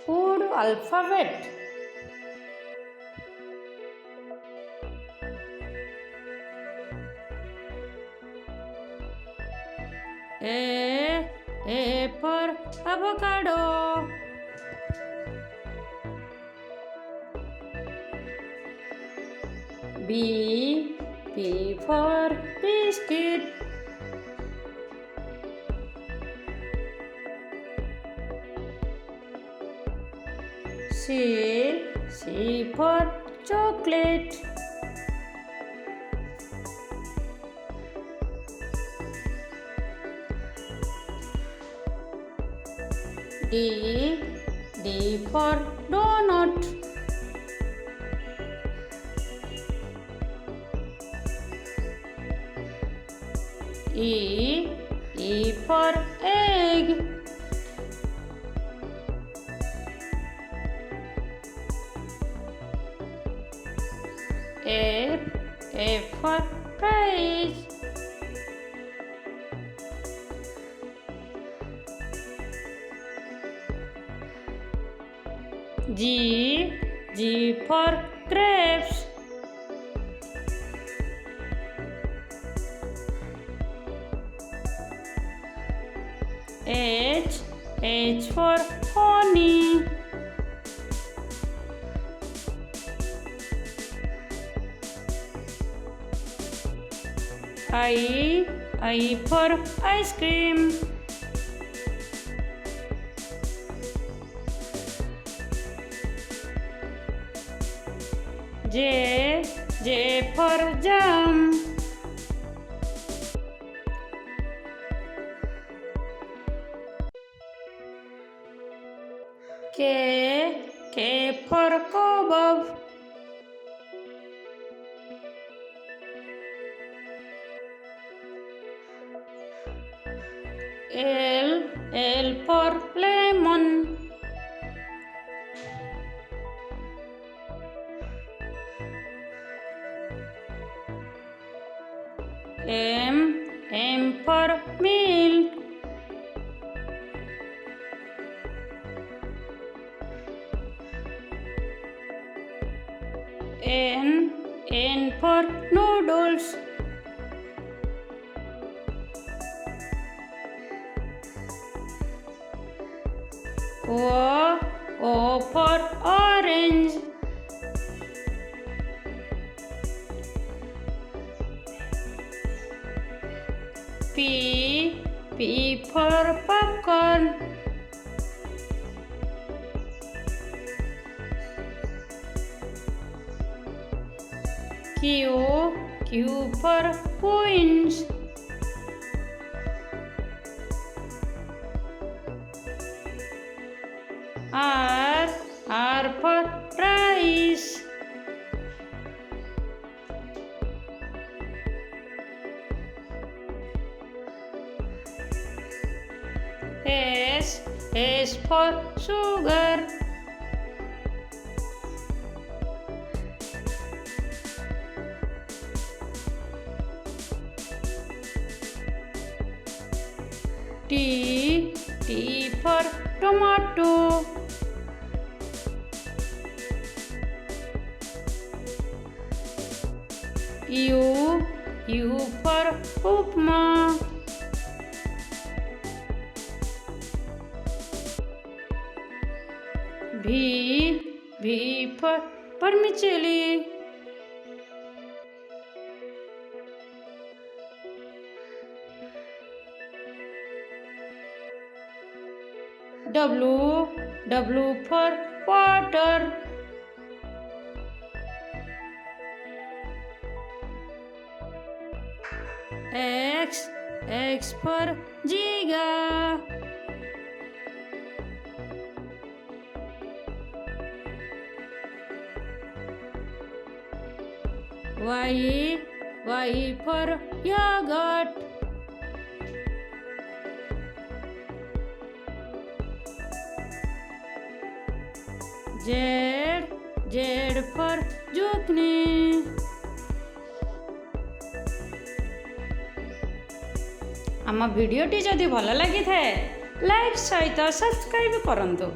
Food alphabet. A for avocado. B for biscuit. C for chocolate. D for donut. E for egg. F for fries. G for grapes. H for honey. I for ice cream. J for jam. K for kebab. L for lemon. M for milk. N for noodles. O for orange. P for popcorn. Q for coins. R for rice. S for sugar. T for tomato. U for upma. V for vermicelli. W for water. X for giga. Y for yogurt. Z for zucchini. आम भिडियोटी जदि भल लगी थाए like सहित subscribe करंतु।